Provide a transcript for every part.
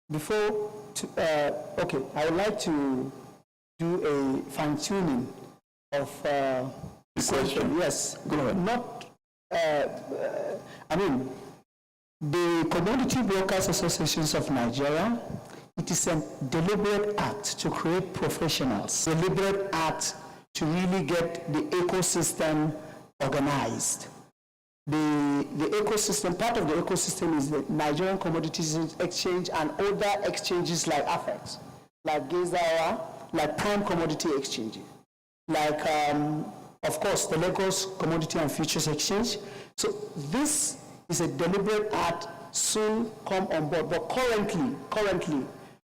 Before, okay, I would like to do a fine-tuning of the question. Yes. Go ahead. Not, I mean, the Commodity Brokers Associations of Nigeria, it is a deliberate act to create professionals, deliberate act to really get the ecosystem organized. The ecosystem, part of the ecosystem is the Nigerian Commodities Exchange and other exchanges like AFEX, like Gezawa, like Prime Commodity Exchange, like, of course, the Lagos Commodity and Futures Exchange. So this is a deliberate act, soon come on board. But currently,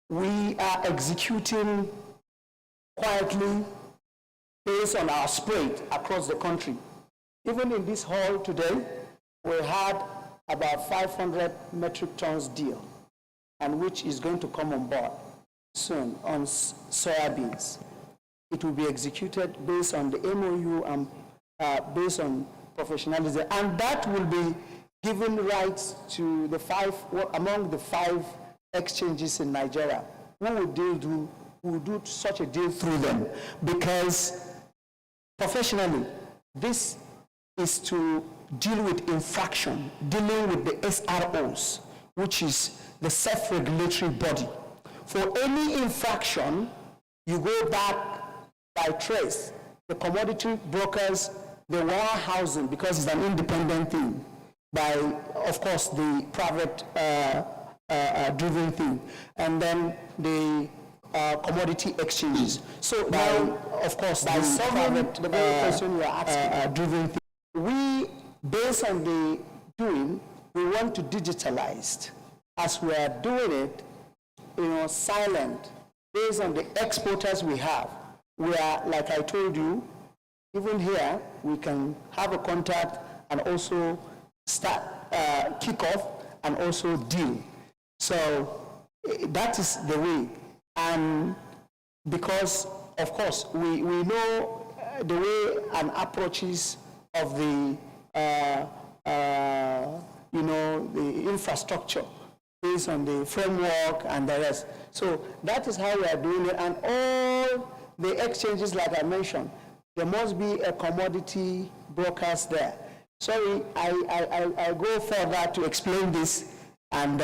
we are executing quietly based on our spread across the country. Even in this hall today, we had about 500 metric tons deal, and which is going to come on board soon on soybeans. It will be executed based on the MOU and based on professionalism, and that will be giving rights to the among the 5 exchanges in Nigeria. Who will do such a deal through them? Because professionally, this is to deal with infraction, dealing with the SROs, which is the self-regulatory body. For any infraction, you go back by trace. The commodity brokers, the warehousing, because it's an independent thing, by, of course, the private driven thing, and then the commodity exchanges. So now, of course, by solving the very question you are asking, driven thing, we, based on the doing, we want to digitalize. As we are doing it, silent, based on the exporters we have. We are, like I told you, even here, we can have a contact and also start, kick off, and also deal. So that is the way. And because, of course, we know the way and approaches of the, the infrastructure based on the framework and the rest. So that is how we are doing it. And all the exchanges, like I mentioned, there must be a commodity brokers there. Sorry, I go further to explain this, and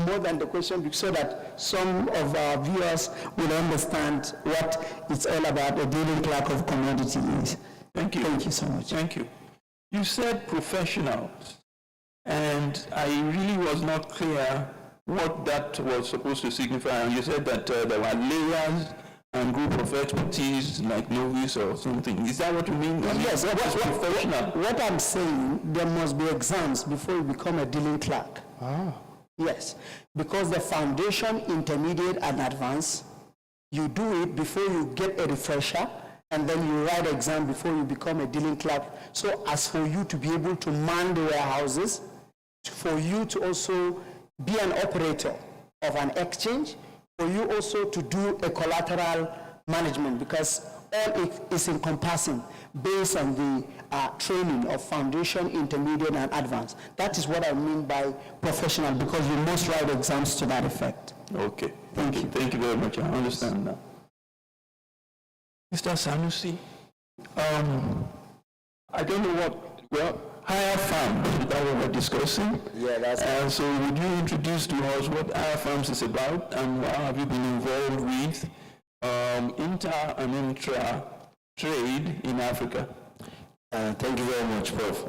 more than the question, so that some of our viewers will understand what it's all about, the dealing clerk of commodity is. Thank you. Thank you so much. Thank you. You said professionals, and I really was not clear what that was supposed to signify. And you said that there were layers and group of expertise like novice or something. Is that what you mean? Yes. What I'm saying, there must be exams before you become a dealing clerk. Ah. Yes, because the foundation, intermediate, and advanced, you do it before you get a refresher, and then you write exam before you become a dealing clerk. So as for you to be able to man the warehouses, for you to also be an operator of an exchange, for you also to do a collateral management, because all it is encompassing based on the training of foundation, intermediate, and advanced. That is what I mean by professional, because you must write exams to that effect. Okay. Thank you. Thank you very much. I understand now. Mr. Sanusi, I don't know higher farms that we were discussing. Yeah, that's and so would you introduce to us what higher farms is about, and what have you been involved with inter and intra trade in Africa? Thank you very much, Prof.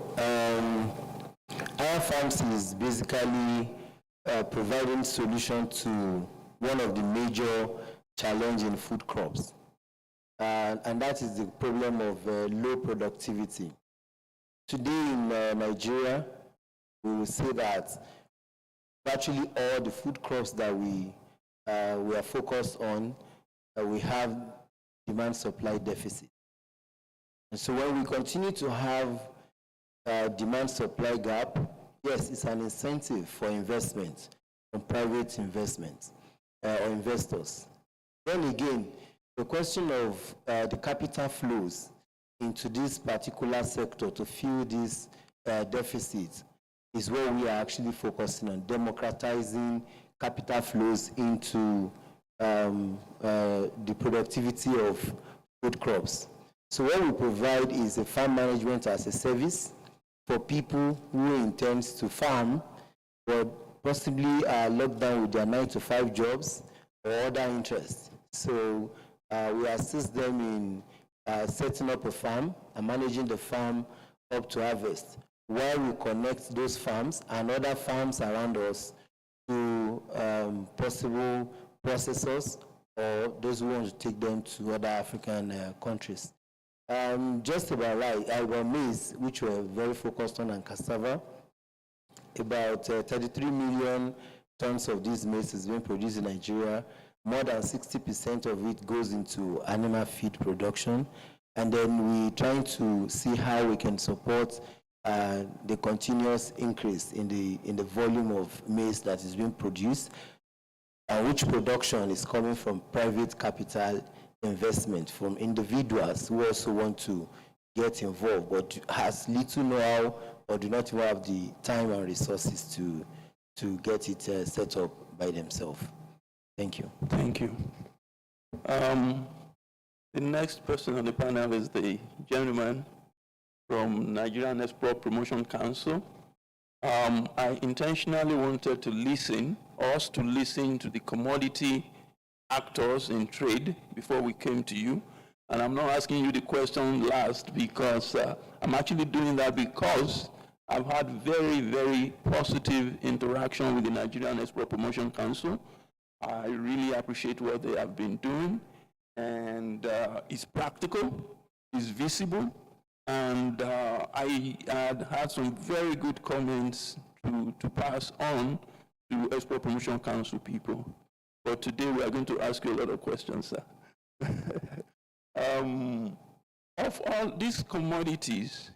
Higher farms is basically providing solution to one of the major challenges in food crops. And that is the problem of low productivity. Today in Nigeria, we will say that virtually all the food crops that we are focused on, we have demand-supply deficit. And so when we continue to have demand-supply gap, yes, it's an incentive for investment, from private investment or investors. Then again, the question of the capital flows into this particular sector to fill this deficit is what we are actually focusing on, democratizing capital flows into the productivity of food crops. So what we provide is a farm management as a service for people who intend to farm, but possibly are locked down with their 9-to-5 jobs or other interests. So we assist them in setting up a farm and managing the farm up to harvest, while we connect those farms and other farms around us to possible processors or those who want to take them to other African countries. Just about maize, which we're very focused on, and cassava. About 33 million tons of this maize is being produced in Nigeria. More than 60% of it goes into animal feed production. And then we're trying to see how we can support the continuous increase in the volume of maize that is being produced, which production is coming from private capital investment, from individuals who also want to get involved but has little know-how or do not even have the time and resources to get it set up by themselves. Thank you. Thank you. The next person on the panel is the gentleman from Nigerian Export Promotion Council. I intentionally wanted to us to listen to the commodity actors in trade before we came to you. And I'm not asking you the question last because I'm actually doing that because I've had very, very positive interaction with the Nigerian Export Promotion Council. I really appreciate what they have been doing, and it's practical, it's visible, and I had some very good comments to pass on to Export Promotion Council people. But today we are going to ask you a lot of questions, sir. Of all these commodities,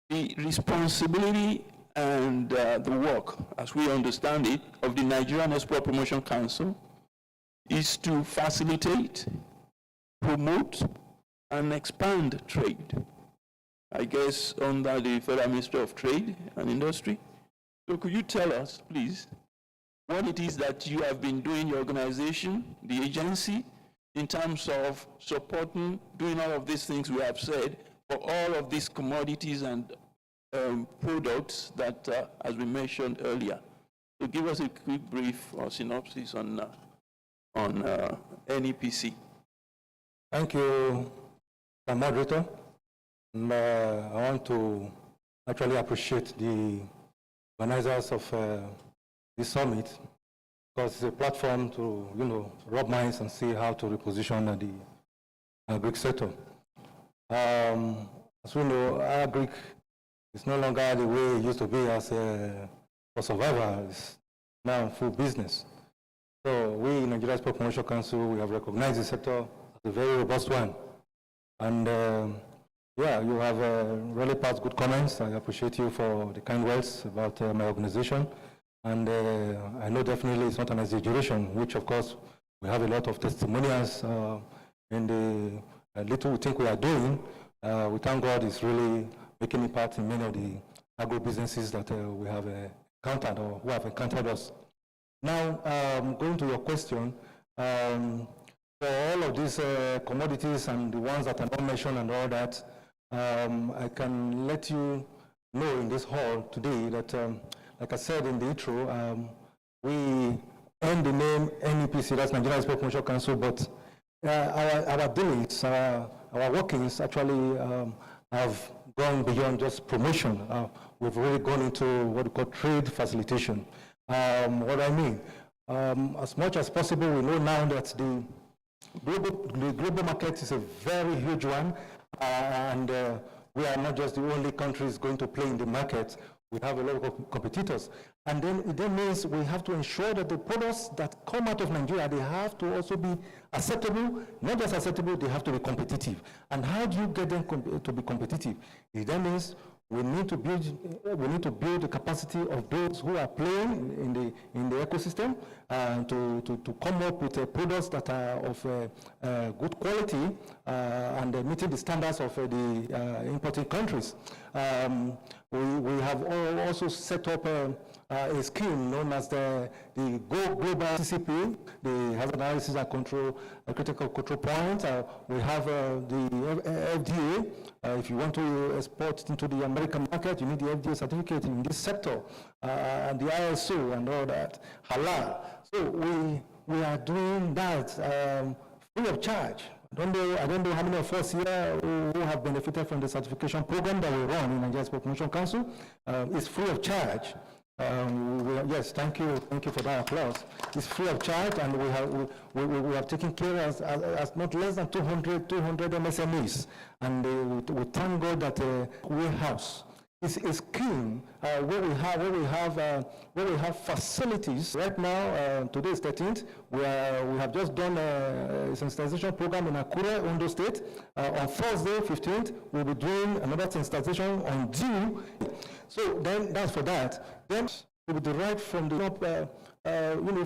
the responsibility and the work, as we understand it, of the Nigerian Export Promotion Council is to facilitate, promote, and expand trade. I guess under the Federal Ministry of Trade and Industry. So could you tell us, please, what it is that you have been doing, your organization, the agency, in terms of supporting, doing all of these things we have said, for all of these commodities and products that, as we mentioned earlier. So give us a quick brief or synopsis on NEPC. Thank you, Mr. Moderator. I want to actually appreciate the organizers of this summit, because it's a platform to, rub minds and see how to reposition the agric sector. As we know, agric is no longer the way it used to be as for survival. It's now full business. So we in Nigeria Export Promotion Council, we have recognized the sector as a very robust one. And yeah, you have really passed good comments. I appreciate you for the kind words about my organization. And I know definitely it's not an exaggeration, which of course we have a lot of testimonials in the little we think we are doing. We thank God it's really making a part in many of the agro businesses that we have encountered or who have encountered us. Now, going to your question, for all of these commodities and the ones that are not mentioned and all that, I can let you know in this hall today that, like I said in the intro, we earned the name NEPC, that's Nigerian Export Promotion Council, but our dealings, our workings actually have gone beyond just promotion. We've really gone into what we call trade facilitation. What I mean, as much as possible, we know now that the global market is a very huge one, and we are not just the only countries going to play in the market. We have a lot of competitors. And then it then means we have to ensure that the products that come out of Nigeria, they have to also be acceptable, not just acceptable, they have to be competitive. And how do you get them to be competitive? It then means we need to build the capacity of those who are playing in the ecosystem to come up with products that are of good quality and meeting the standards of the importing countries. We have also set up a scheme known as the Go Global CCP, the Hazard Analysis and Control Critical Control Point. We have the FDA. If you want to export into the American market, you need the FDA certificate in this sector, and the ISO and all that, halal. So we are doing that free of charge. I don't know how many of us here who have benefited from the certification program that we run in Nigeria Export Promotion Council. It's free of charge. Yes, thank you for that applause. It's free of charge, and we have taken care as not less than 200 MSMEs, and we thank God that warehouse is keen where we have facilities right now. Today is 13th. We have just done a sensitization program in Akure, Ondo State. On Thursday, 15th, we'll be doing another sensitization on due. So then that's for that. Then we will derive from the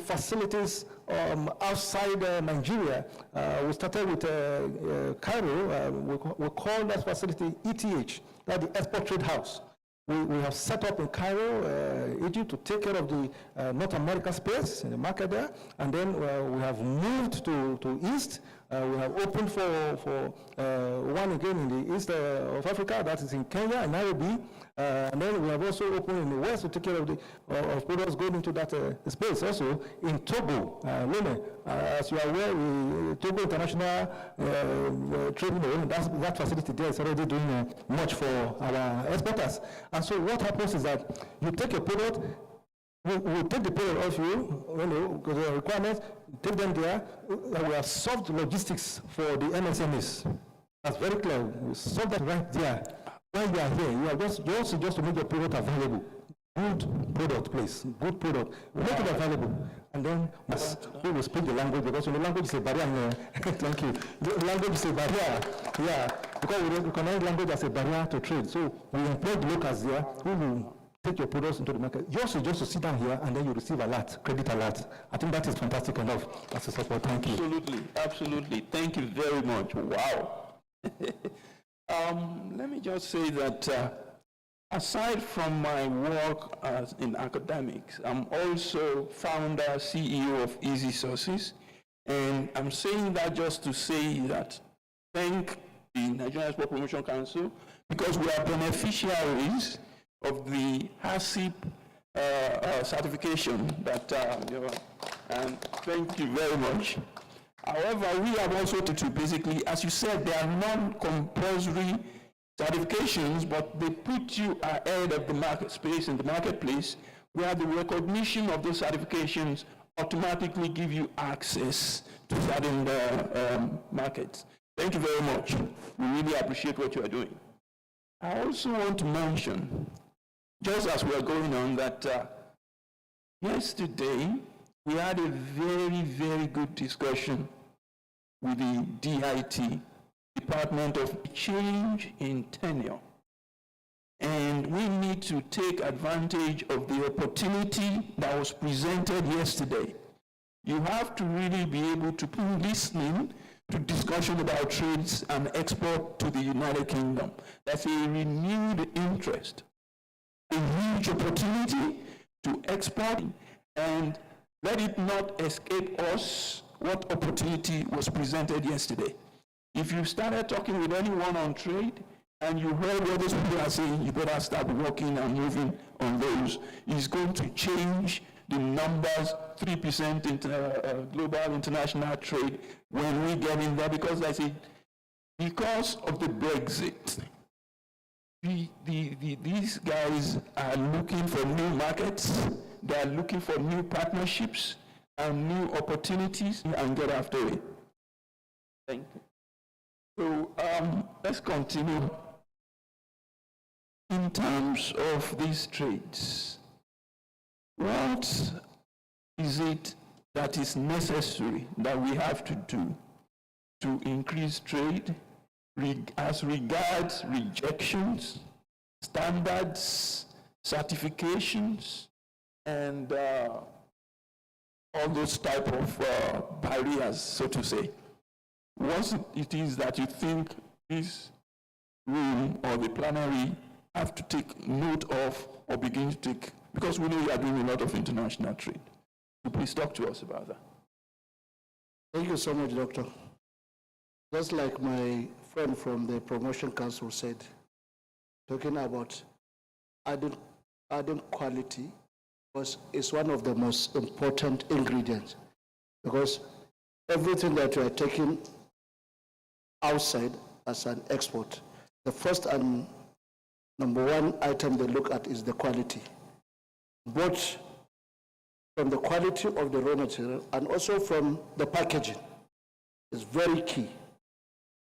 facilities outside Nigeria. We started with Cairo. We call that facility ETH, that's the Export Trade House. We have set up in Cairo, Egypt, to take care of the North America space in the market there, and then we have moved to East. We have opened for one again in the east of Africa, that is in Kenya, in Nairobi, and then we have also opened in the west to take care of the products going into that space. Also in Togo, Lome, as you are aware, Togo International Trade Union, that facility there is already doing much for our exporters. And so what happens is that you take a product, we'll take the product off you, because there are requirements, take them there, and we have solved logistics for the MSMEs. That's very clear. We solve that right there. When you are here, you are just to make your product available. Good product, please. Good product. We make it available. And then we will speak the language, because the language is a barrier. Thank you. The language is a barrier. Yeah. Because we recognize language as a barrier to trade. So we employ the locals there who will take your products into the market. Yours is just to sit down here and then you receive alert, credit alert. I think that is fantastic enough as a support. Thank you. Absolutely, absolutely. Thank you very much. Wow. Let me just say that aside from my work in academics, I'm also founder, CEO of Easy Sources. And I'm saying that just to say that thank the Nigerian Export Promotion Council, because we are beneficiaries of the HACCP certification that, and thank you very much. However, we have also to basically, as you said, they are non-compulsory certifications, but they put you ahead of the market space in the marketplace, where the recognition of those certifications automatically give you access to certain markets. Thank you very much. We really appreciate what you are doing. I also want to mention, just as we are going on, that yesterday we had a very, very good discussion with the DIT, Department of Change in Tenure. And we need to take advantage of the opportunity that was presented yesterday. You have to really be able to be listening to discussion about trades and export to the United Kingdom. That's a renewed interest, a huge opportunity to export, and let it not escape us what opportunity was presented yesterday. If you started talking with anyone on trade and you heard what those people are saying, you better start working and moving on those. It's going to change the numbers, 3% in global international trade when we get in there, because I say, because of the Brexit, these guys are looking for new markets, they are looking for new partnerships and new opportunities, and get after it. Thank you. So let's continue. In terms of these trades, what is it that is necessary that we have to do to increase trade as regards rejections, standards, certifications, and all those type of barriers, so to say. What it is that you think this room or the plenary have to take note of or begin to take, because we know you are doing a lot of international trade. So please talk to us about that. Thank you so much, Doctor. Just like my friend from the Promotion Council said, talking about adding quality was is one of the most important ingredients, because everything that you are taking outside as an export, the first and number one item they look at is the quality, both from the quality of the raw material and also from the packaging. Is very key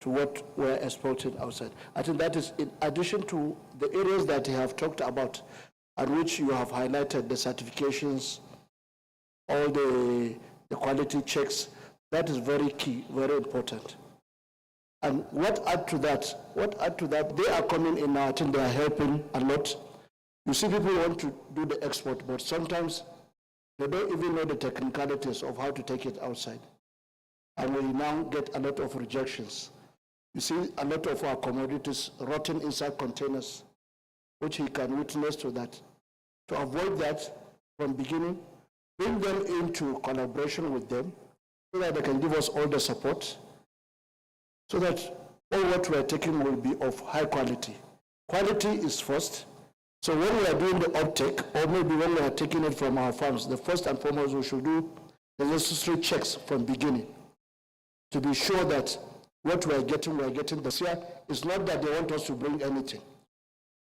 to what we're exporting outside. I think that is in addition to the areas that you have talked about and which you have highlighted, the certifications, all the quality checks. That is very key, very important. And what add to that, they are coming in now, I think they are helping a lot. You see, people want to do the export, but sometimes they don't even know the technicalities of how to take it outside. And we now get a lot of rejections. You see a lot of our commodities rotting inside containers, which he can witness to that. To avoid that from beginning, bring them into collaboration with them so that they can give us all the support, so that all what we are taking will be of high quality. Quality is first. So when we are doing the uptake, or maybe when we are taking it from our farms, the first and foremost we should do the necessary checks from beginning to be sure that what we are getting this year. It's not that they want us to bring anything,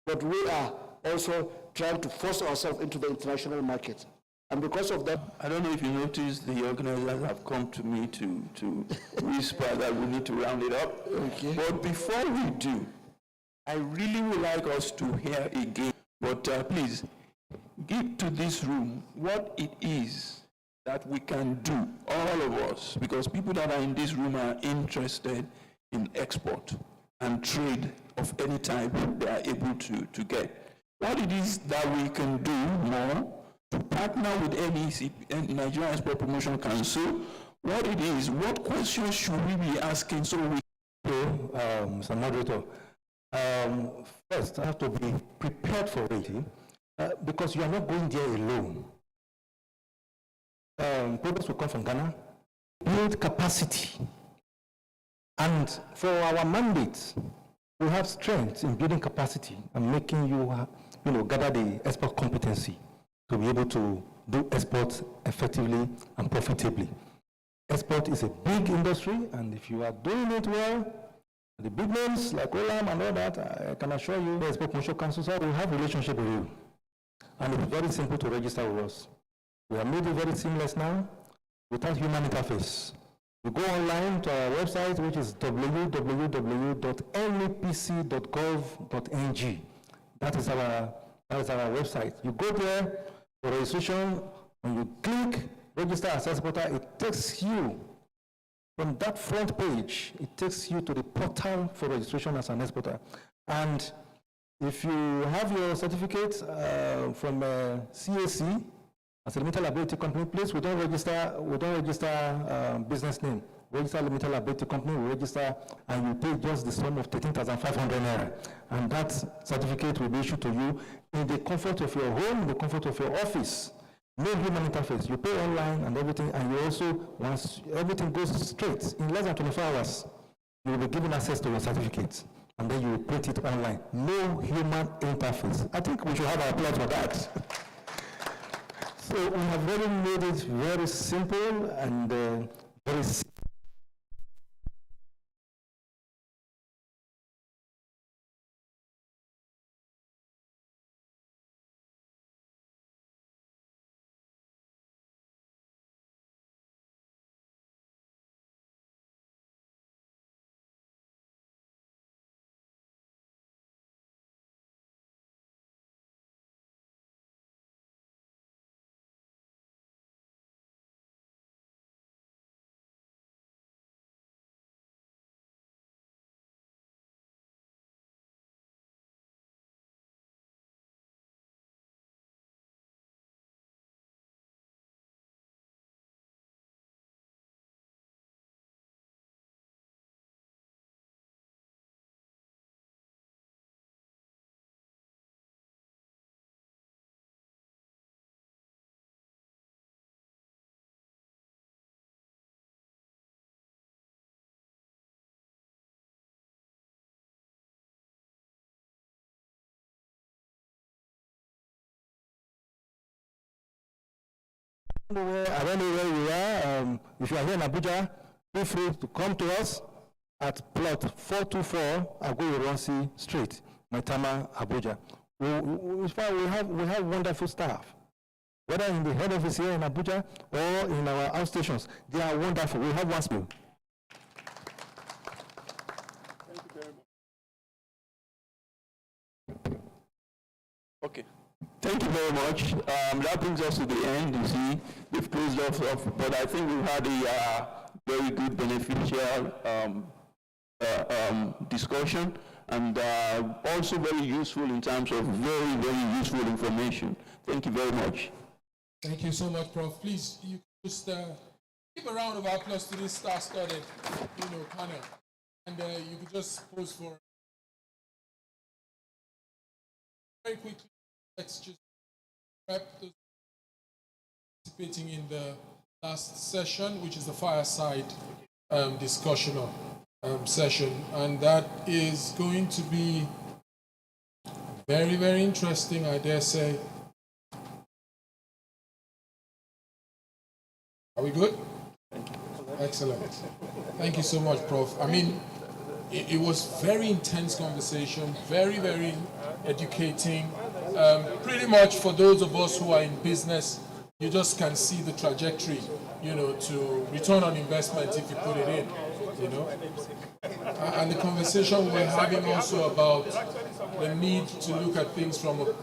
but we are also trying to force ourselves into the international market. And because of that, I don't know if you noticed, the organizers have come to me to whisper that we need to round it up. Okay. But before we do, I really would like us to hear again, but please, give to this room what it is that we can do, all of us, because people that are in this room are interested in export and trade of any type they are able to get. What it is that we can do more to partner with NEC, Nigerian Export Promotion Council, what it is, what questions should we be asking so we... Mr. Moderator, first I have to be prepared for it, because you are not going there alone. Products will come from Ghana, build capacity. And for our mandate, we have strength in building capacity and making you gather the export competency to be able to do exports effectively and profitably. Export is a big industry, and if you are doing it well, the big names like Olam and all that, I can assure you the Export Promotion Council will have a relationship with you. And it's very simple to register with us. We have made it very seamless now, without human interface. You go online to our website, which is www.nepc.gov.ng. That is our website. You go there for registration. When you click register as exporter, it takes you from that front page. It takes you to the portal for registration as an exporter. And if you have your certificate from CAC as a limited liability company, please, we don't register business name. We register limited liability company, we register, and you pay just the sum of 13,500 naira. And that certificate will be issued to you in the comfort of your home, in the comfort of your office. No human interface. You pay online and everything, and you also, once everything goes straight, in less than 24 hours, you will be given access to your certificate, and then you will print it online. No human interface. I think we should have our applause for that. So we have really made it very simple and very I don't know where you are. If you are here in Abuja, feel free to come to us at plot 424 Agogo Ronsi Street, Maitama, Abuja. In fact, we have wonderful staff. Whether in the head office here in Abuja or in our outstations, they are wonderful. We have one spill. Okay. Thank you very much. That brings us to the end. You see, we've closed off, but I think we've had a very good, beneficial discussion, and also very useful in terms of very, very useful information. Thank you very much. Thank you so much, Prof. Please, you can just give a round of applause to this star-studded, panel, and you could just pose for very quickly. Let's just wrap those participating in the last session, which is the fireside discussion session, and that is going to be very, very interesting, I dare say. Are we good? Excellent. Thank you so much, Prof. I mean, it was very intense conversation, very, very educating. Pretty much for those of us who are in business, you just can see the trajectory, to return on investment if you put it in, And the conversation we're having also about the need to look at things from a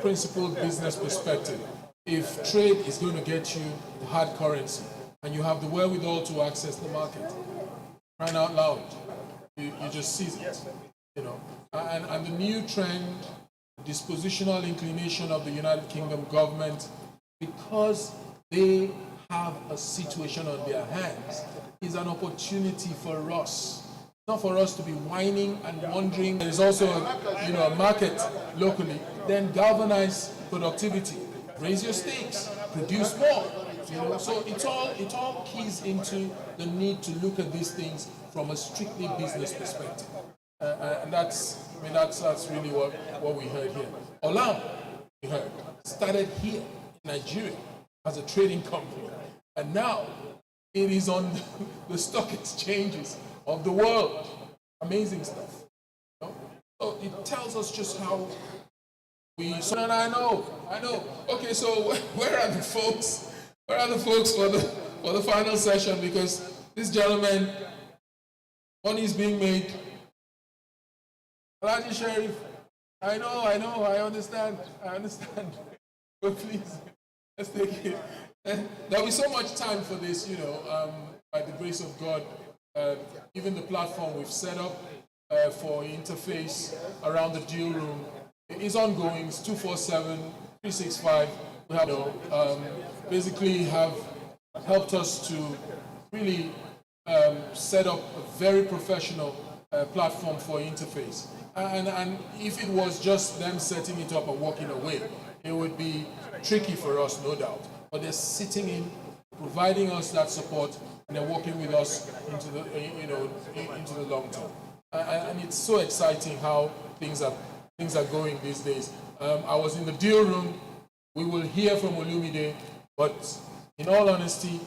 principled business perspective. If trade is going to get you the hard currency and you have the wherewithal to access the market, crying out loud, you just seize it, And the new trend, dispositional inclination of the United Kingdom government, because they have a situation on their hands, is an opportunity for us. Not for us to be whining and wondering. There is also a market locally. Then galvanize productivity, raise your stakes, produce more. So it all keys into the need to look at these things from a strictly business perspective. And that's really what we heard here. Olam, we heard, started here in Nigeria as a trading company. And now it is on the stock exchanges of the world. Amazing stuff. So it tells us just how and I know. Okay, so where are the folks? Where are the folks for the final session? Because this gentleman, money is being made. Alhaji Sheriff, I know, I understand. But please, let's take it. There'll be so much time for this, by the grace of God. Even the platform we've set up for interface around the deal room is ongoing. It's 247-365. We have basically have helped us to really set up a very professional platform for interface. And if it was just them setting it up and walking away, it would be tricky for us, no doubt. But they're sitting in, providing us that support, and they're working with us into the long term. And it's so exciting how things are going these days. I was in the deal room. We will hear from Olumide, but in all honesty,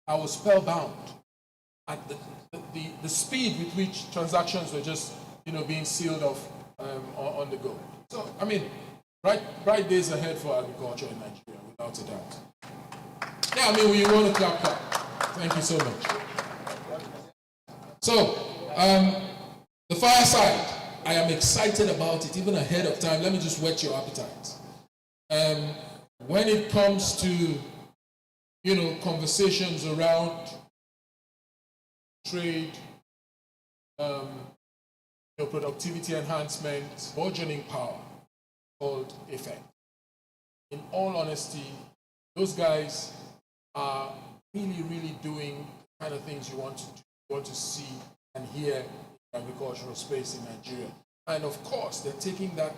I was spellbound at the speed with which transactions were just being sealed off on the go. So I mean, bright days ahead for agriculture in Nigeria, without a doubt. Yeah, I mean, we want to clap. Thank you so much. So the fireside, I am excited about it, even ahead of time. Let me just whet your appetite. When it comes to, conversations around trade, productivity enhancement, burgeoning power, called effect. In all honesty, those guys are really, really doing the kind of things you want to see and hear in the agricultural space in Nigeria. And of course, they're taking that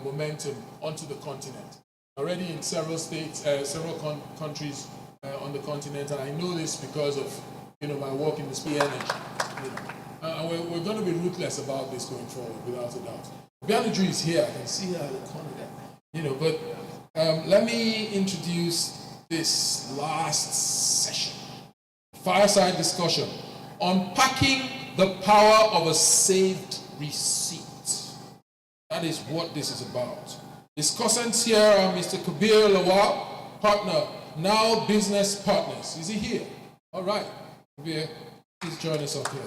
momentum onto the continent. Already in several states, several countries on the continent, and I know this because of my work in the space energy. And we're going to be ruthless about this going forward, without a doubt. Bianadru is here. I can see her at the corner. But let me introduce this last session. Fireside discussion. Unpacking the power of a saved receipt. That is what this is about. Discussants here are Mr. Kabir Lawal, partner, Now Business Partners. Is he here? All right. Kabir, please join us up here.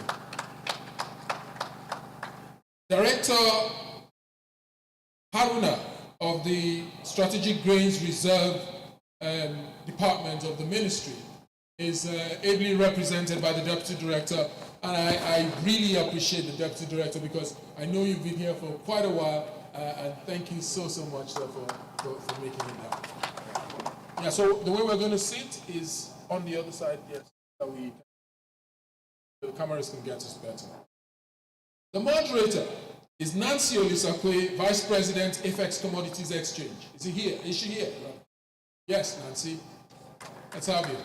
Director Haruna of the Strategic Grains Reserve Department of the Ministry is ably represented by the Deputy Director, and I really appreciate the Deputy Director because I know you've been here for quite a while, and thank you so much sir, for making it happen. Yeah, so the way we're going to sit is on the other side, yes, so the cameras can get us better. The moderator is Nancy Olisakwe, Vice President, FX Commodities Exchange. Is he here? Is she here? Yes, Nancy. Let's have you.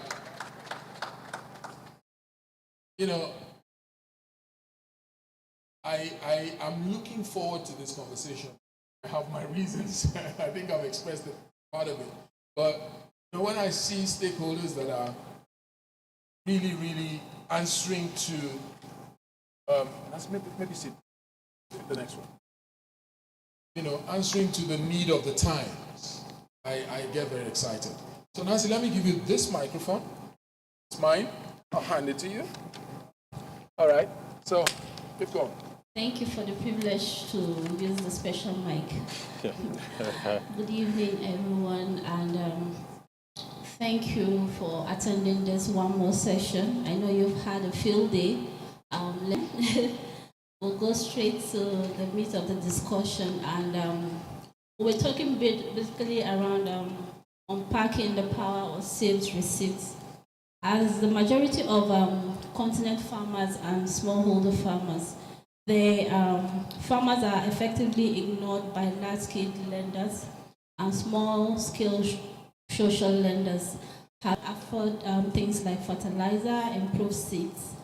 You know, I am looking forward to this conversation. I have my reasons. I think I've expressed it, part of it. But you know, when I see stakeholders that are really answering to, let's maybe sit the next one. You know, answering to the need of the times, I get very excited. So Nancy, let me give you this microphone. It's mine. I'll hand it to you. All right. So, keep going. Thank you for the privilege to use the special mic. Good evening, everyone, and thank you for attending this one more session. I know you've had a field day. We'll go straight to the meat of the discussion, and we're talking basically around unpacking the power of saved receipts. As the majority of continent farmers and smallholder farmers, farmers are effectively ignored by large-scale lenders, and small-scale social lenders have afford things like fertilizer, improved seeds,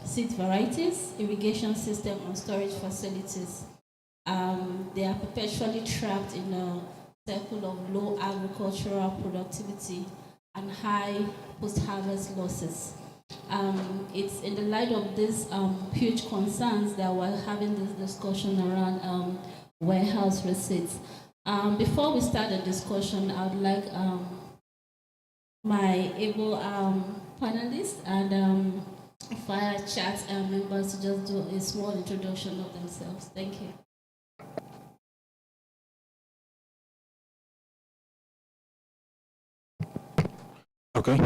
seed varieties, irrigation system, and storage facilities. They are perpetually trapped in a circle of low agricultural productivity and high post-harvest losses. It's in the light of these huge concerns that we're having this discussion around warehouse receipts. Before we start the discussion, I would like my able panelists and Fire Chat members to just do a small introduction of themselves. Thank you. Okay.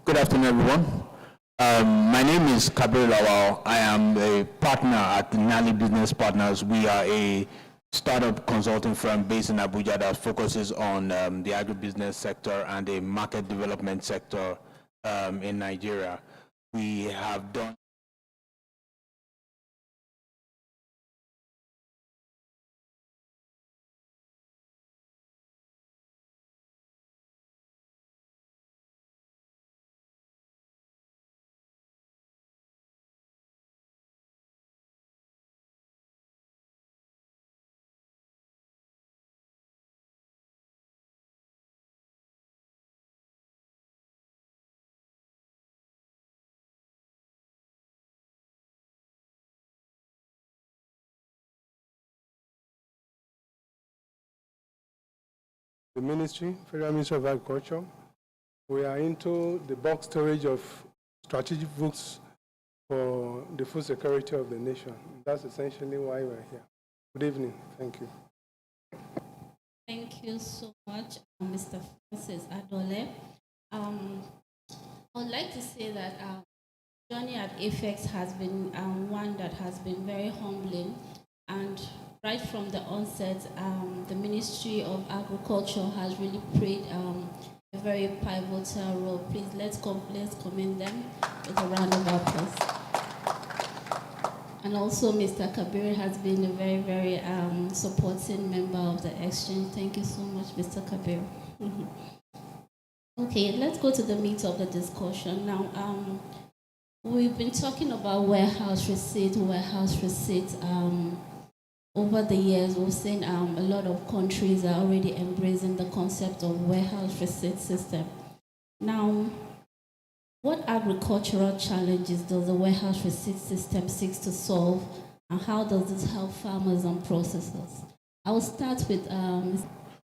Good afternoon, everyone. My name is Kabir Lawal. I am a partner at Nali Business Partners. We are a startup consulting firm based in Abuja that focuses on the agribusiness sector and the market development sector in Nigeria. We have done the ministry, Federal Ministry of Agriculture. We are into the bulk storage of strategic foods for the food security of the nation. That's essentially why we're here. Good evening. Thank you. Thank you so much, Mr. Francis Adole. I would like to say that journey at AFEX has been one that has been very humbling, and right from the onset, the Ministry of Agriculture has really played a very pivotal role. Please, let's commend them with a round of applause. And also, Mr. Kabir has been a very supporting member of the exchange. Thank you so much, Mr. Kabir. Okay, let's go to the meat of the discussion. Now, we've been talking about warehouse receipt. over the years, we've seen a lot of countries are already embracing the concept of warehouse receipt system. Now, what agricultural challenges does the warehouse receipt system seek to solve, and how does this help farmers and processors? I will start with Mr.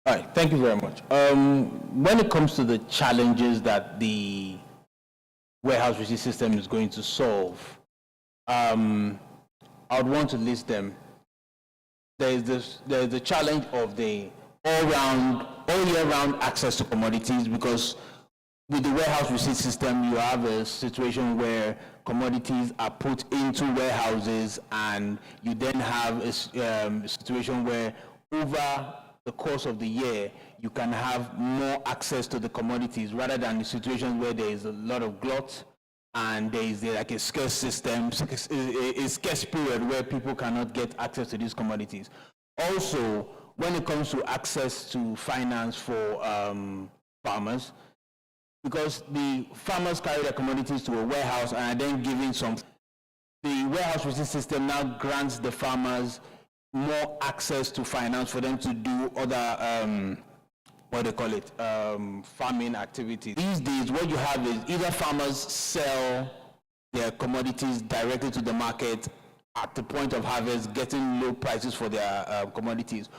All right, thank you very much. When it comes to the challenges that the warehouse receipt system is going to solve, I would want to list them. There's the challenge of the all year-round access to commodities, because with the warehouse receipt system, you have a situation where commodities are put into warehouses, and you then have a situation where over the course of the year, you can have more access to the commodities, rather than the situations where there is a lot of glut and there is like a scarce system, a scarce period where people cannot get access to these commodities. Also, when it comes to access to finance for farmers, because the farmers carry their commodities to a warehouse and are then giving some, the warehouse receipt system now grants the farmers more access to finance for them to do other, farming activities. These days, what you have is either farmers sell their commodities directly to the market at the point of harvest, getting low prices for their commodities,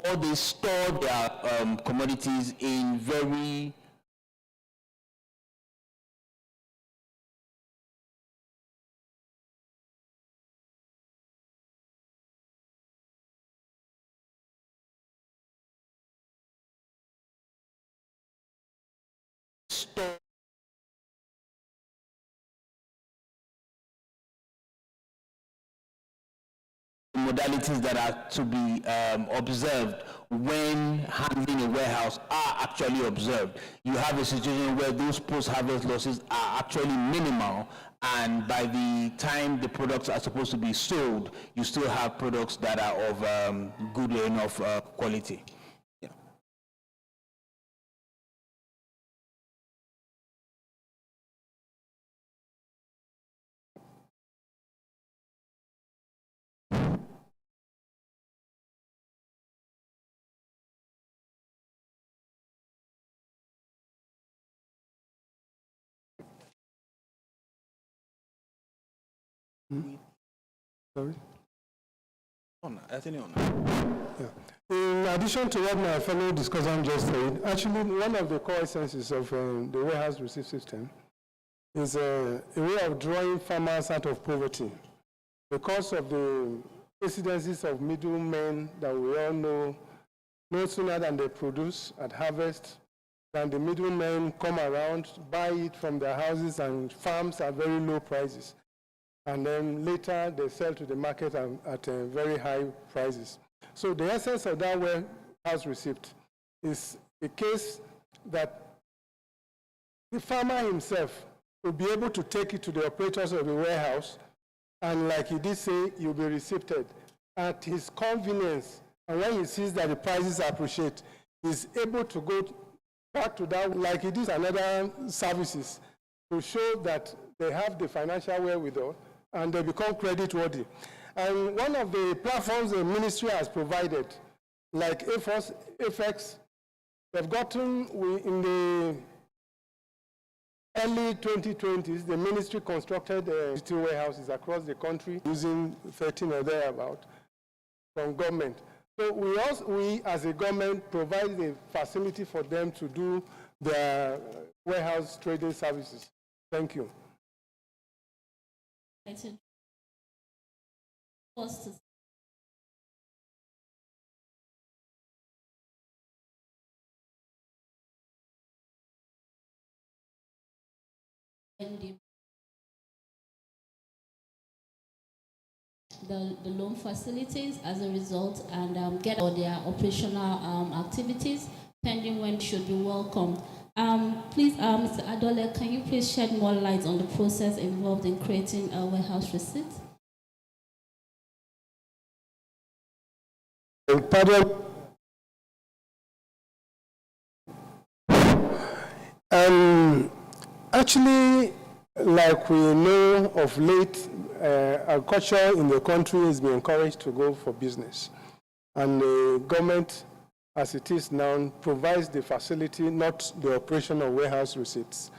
or they store their commodities in very modalities that are to be observed when handling a warehouse are actually observed. You have a situation where those post-harvest losses are actually minimal, and by the time the products are supposed to be sold, you still have products that are of good enough quality. Yeah. Sorry? Yeah. In addition to what my fellow discussant just said, actually one of the core essences of the warehouse receipt system is a way of drawing farmers out of poverty. Because of the incidences of middlemen that we all know, no sooner than they produce at harvest, than the middlemen come around, buy it from their houses and farms at very low prices. And then later they sell to the market at very high prices. So the essence of that warehouse receipt is a case that the farmer himself will be able to take it to the operators of the warehouse, and like he did say, you'll be receipted at his convenience. And when he sees that the prices appreciate, he's able to go back to that, like he did another services, to show that they have the financial wherewithal and they become credit worthy. And one of the platforms the ministry has provided, like AFEX, they've gotten, in the early 2020s, the ministry constructed digital warehouses across the country using 13 or thereabout from government. So we as a government provide the facility for them to do their warehouse trading services. Thank you. The loan facilities as a result, and get all their operational activities, pending when should be welcome. Please, Mr. Adole, can you please shed more light on the process involved in creating a warehouse receipt? Actually, like we know of late, agriculture in the country has been encouraged to go for business. And the government, as it is now, provides the facility, not the operation of warehouse receipts.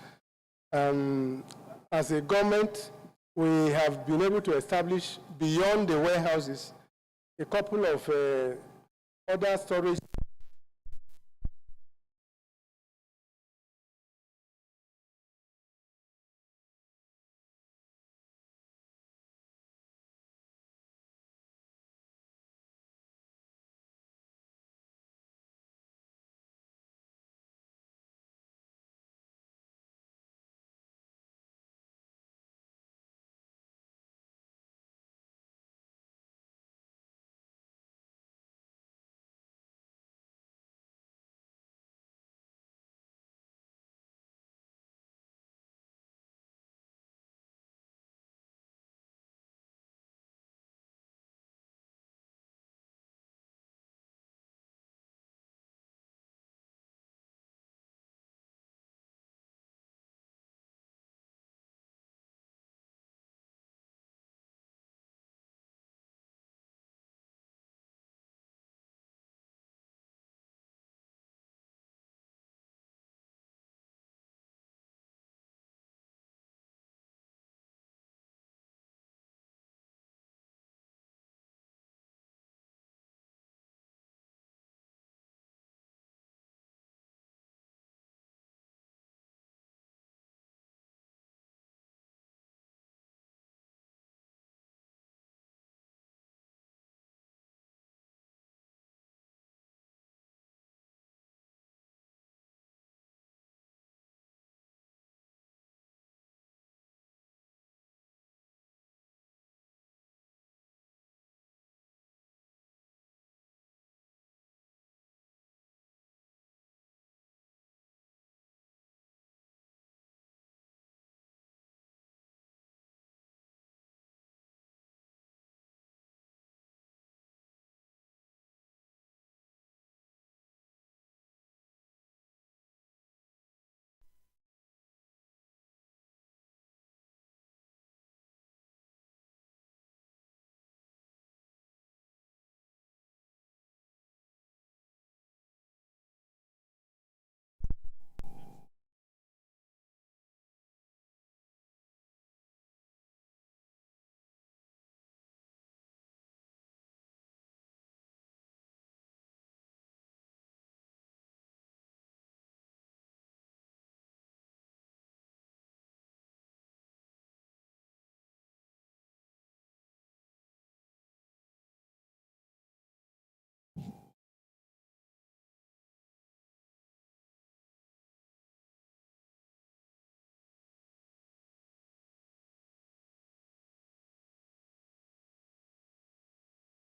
As a government, we have been able to establish beyond the warehouses a couple of other storage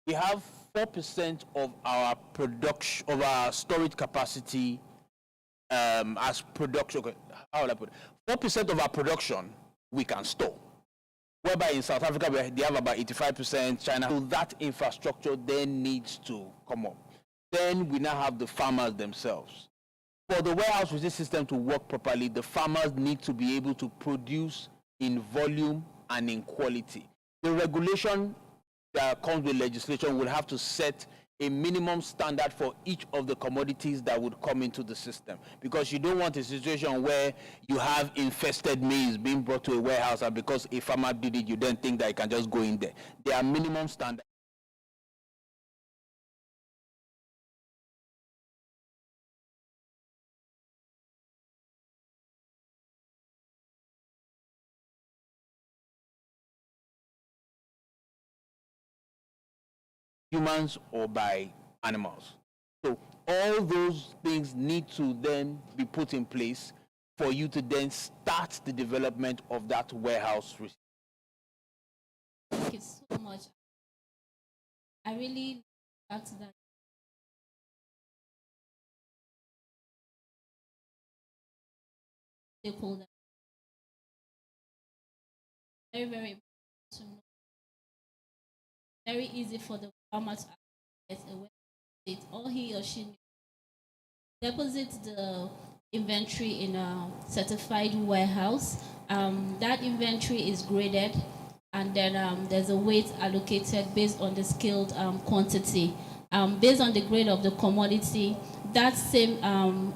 We have 4% of our production, of our storage capacity as production. Okay, how will I put it? 4% of our production we can store. Whereby in South Africa, they have about 85%, China. So that infrastructure then needs to come up. Then we now have the farmers themselves. For the warehouse receipt system to work properly, the farmers need to be able to produce in volume and in quality. The regulation that comes with legislation will have to set a minimum standard for each of the commodities that would come into the system, because you don't want a situation where you have infested maize being brought to a warehouse, and because a farmer did it, you then think that it can just go in there. There are minimum standards. Humans or by animals. So all those things need to then be put in place for you to then start the development of that warehouse. Thank you so much. I really like that. Stakeholder. Very, very important to know. Very easy for the farmer to get away. All he or she deposit the inventory in a certified warehouse. That inventory is graded, and then there's a weight allocated based on the scaled quantity. based on the grade of the commodity, that same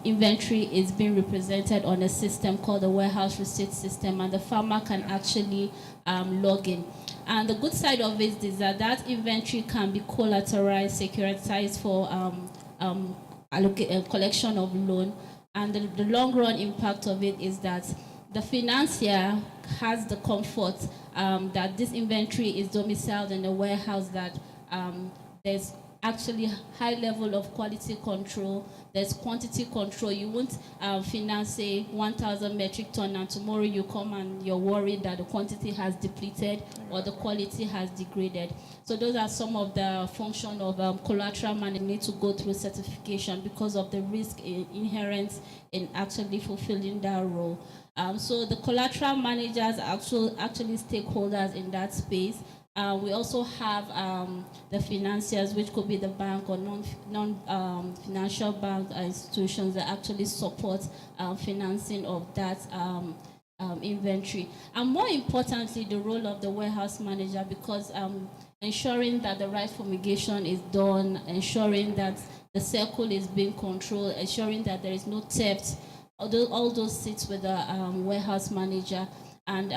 inventory is being represented on a system called the warehouse receipt system, and the farmer can actually log in. And the good side of it is that that inventory can be collateralized, securitized for collection of loan. And the long run impact of it is that the financier has the comfort that this inventory is domiciled in a warehouse, that there's actually high level of quality control, there's quantity control. You won't finance, say, 1,000 metric ton, and tomorrow you come and you're worried that the quantity has depleted or the quality has degraded. So those are some of the function of collateral management. Need to go through certification because of the risk inherent in actually fulfilling that role. So the collateral managers are actually stakeholders in that space. We also have the financiers, which could be the bank or non-financial bank institutions that actually support financing of that inventory. And more importantly, the role of the warehouse manager, because ensuring that the right fumigation is done, ensuring that the circle is being controlled, ensuring that there is no theft, all those sits with the warehouse manager. And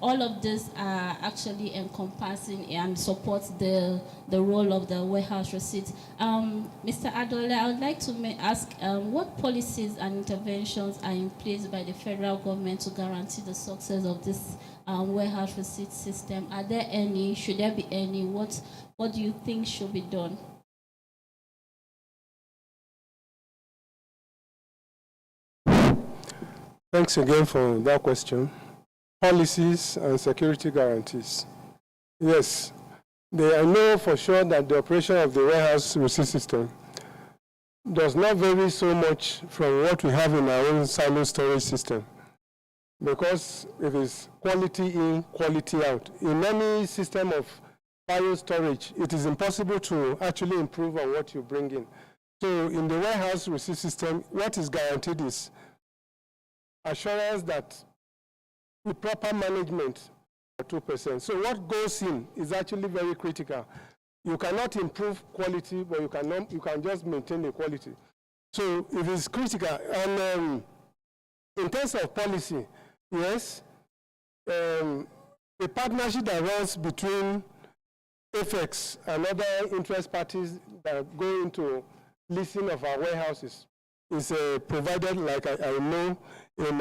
all of this are actually encompassing and supports the role of the warehouse receipt. Mr. Adole, I would like to ask what policies and interventions are in place by the federal government to guarantee the success of this warehouse receipt system? Are there any? Should there be any? What do you think should be done? Thanks again for that question. Policies and security guarantees. Yes, I know for sure that the operation of the warehouse receipt system does not vary so much from what we have in our own silo storage system, because it is quality in, quality out. In any system of bio storage, it is impossible to actually improve on what you bring in. So in the warehouse receipt system, what is guaranteed is assurance that with proper management, 2%. So what goes in is actually very critical. You cannot improve quality, but you can just maintain the quality. So it is critical. And in terms of policy, yes, a partnership that runs between FX and other interest parties that go into leasing of our warehouses is provided, like I know, in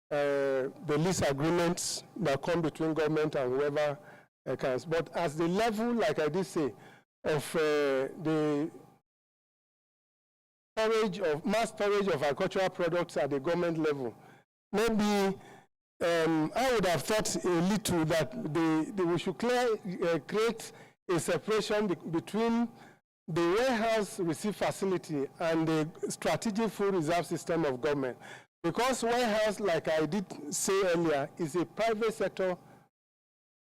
the lease agreements that come between government and whoever accounts. But as the level, like I did say, of the storage of mass storage of agricultural products at the government level, maybe I would have thought a little that we should create a separation between the warehouse receipt facility and the strategic food reserve system of government. Because warehouse, like I did say earlier, is a private sector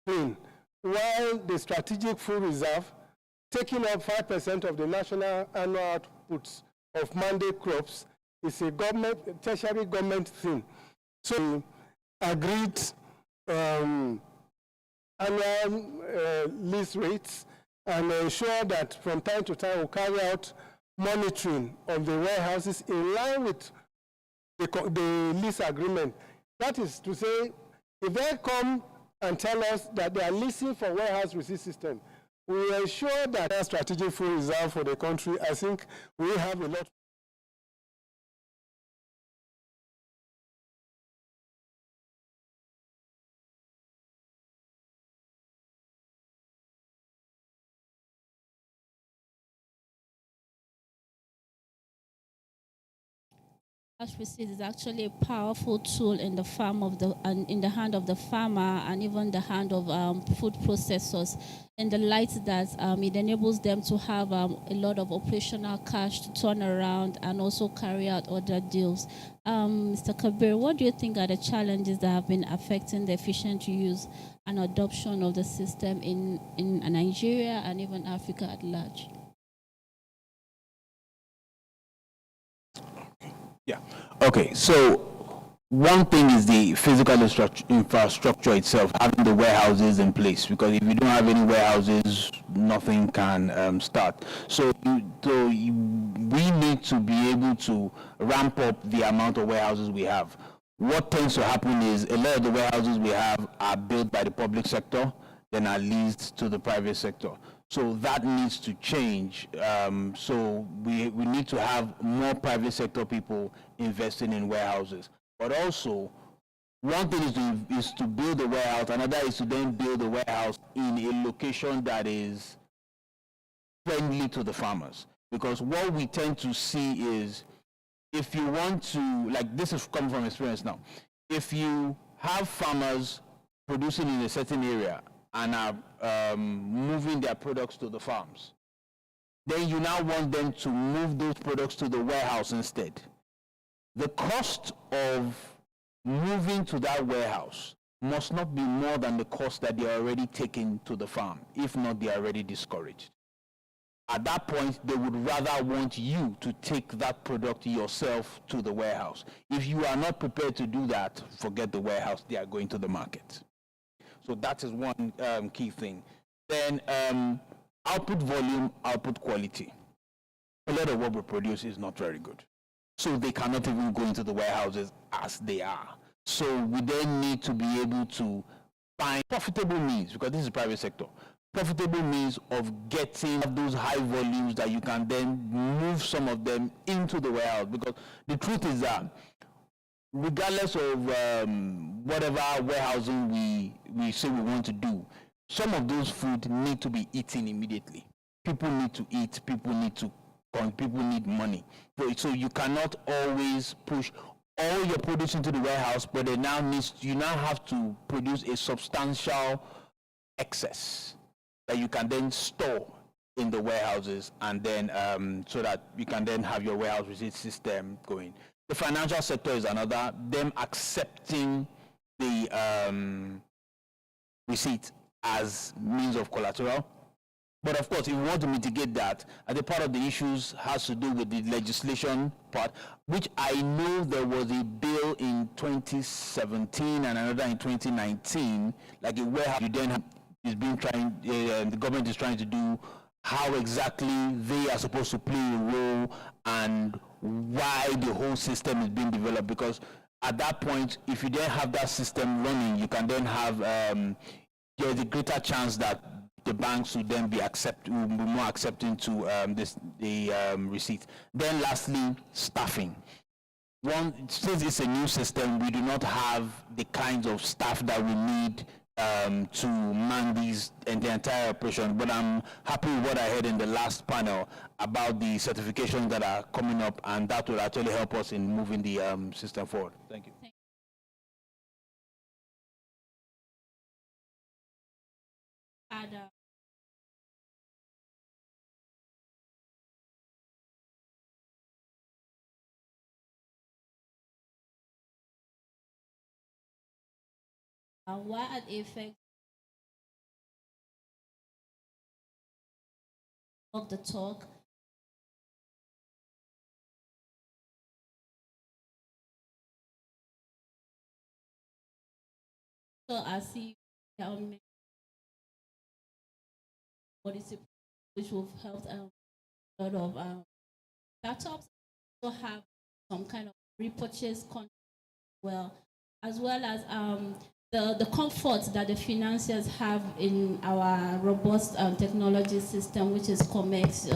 thing, while the strategic food reserve, taking up 5% of the national annual outputs of mandate crops, is a tertiary government thing. So agreed annual lease rates, and ensure that from time to time we'll carry out monitoring of the warehouses in line with the lease agreement. That is to say, if they come and tell us that they are leasing for warehouse receipt system, we ensure that our strategic food reserve for the country, I think we have a lot. Cash receipt is actually a powerful tool in the in the hand of the farmer, and even the hand of food processors, in the light that it enables them to have a lot of operational cash to turn around and also carry out other deals. Mr. Kabir, what do you think are the challenges that have been affecting the efficient use and adoption of the system in Nigeria and even Africa at large? Yeah. Okay. So one thing is the physical infrastructure itself, having the warehouses in place, because if you don't have any warehouses, nothing can start. So we need to be able to ramp up the amount of warehouses we have. What tends to happen is a lot of the warehouses we have are built by the public sector, then are leased to the private sector. So that needs to change. So we need to have more private sector people investing in warehouses. But also, one thing is to build a warehouse, another is to then build a warehouse in a location that is friendly to the farmers. Because what we tend to see is, if you want to, like this is coming from experience now, if you have farmers producing in a certain area and are moving their products to the farms, then you now want them to move those products to the warehouse instead. The cost of moving to that warehouse must not be more than the cost that they are already taking to the farm. If not, they are already discouraged. At that point, they would rather want you to take that product yourself to the warehouse. If you are not prepared to do that, forget the warehouse, they are going to the market. So that is one key thing. Then output volume, output quality. A lot of what we produce is not very good. So they cannot even go into the warehouses as they are. So we then need to be able to find profitable means, because this is private sector, profitable means of getting those high volumes that you can then move some of them into the warehouse. Because the truth is that regardless of whatever warehousing we say we want to do, some of those food need to be eaten immediately. People need to eat, people need money. So you cannot always push all your produce into the warehouse, but you now have to produce a substantial excess that you can then store in the warehouses, and then so that you can then have your warehouse receipt system going. The financial sector is another, them accepting the receipt as means of collateral. But of course, if we want to mitigate that, I think part of the issues has to do with the legislation part, which I know there was a bill in 2017 and another in 2019, like a warehouse you then is being the government is trying to do, how exactly they are supposed to play a role and why the whole system is being developed. Because at that point, if you then have that system running, you can then have there's a greater chance that the banks will then be more accepting to the receipt. Then lastly, staffing. Since it's a new system, we do not have the kinds of staff that we need to man the entire operation. But I'm happy with what I heard in the last panel about the certifications that are coming up, and that will actually help us in moving the system forward. Thank you. What are the effects of the talk? So I see which will help a lot of startups also have some kind of repurchase contract, as well as the comfort that the financiers have in our robust technology system, which is COMEX.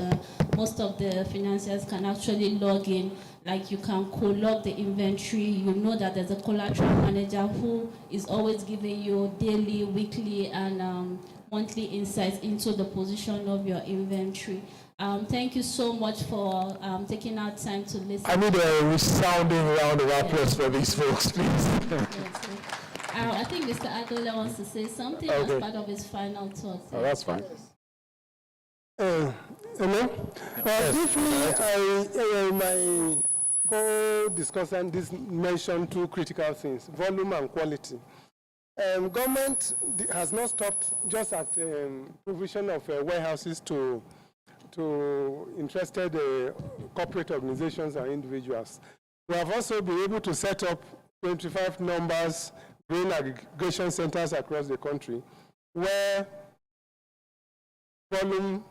Most of the financiers can actually log in, like you can co-log the inventory. You know that there's a collateral manager who is always giving you daily, weekly, and monthly insights into the position of your inventory. Thank you so much for taking our time to listen. I need a resounding round of applause for these folks, please. I think Mr. Adola wants to say something as part of his final thoughts. Oh, that's fine. Hello. Briefly, my co-discussant mentioned two critical things: volume and quality. Government has not stopped just at provision of warehouses to interested corporate organizations and individuals. We have also been able to set up 25 numbers grain aggregation centers across the country where volume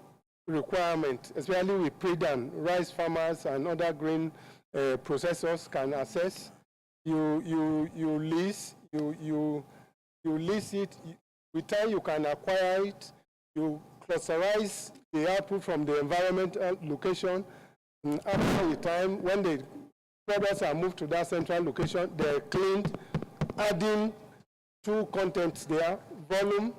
requirement, especially with pre-done, rice farmers and other grain processors can access. You lease it. With time, you can acquire it. You clusterize the output from the environmental location. And after the time, when the products are moved to that central location, they're cleaned, adding two contents there, volume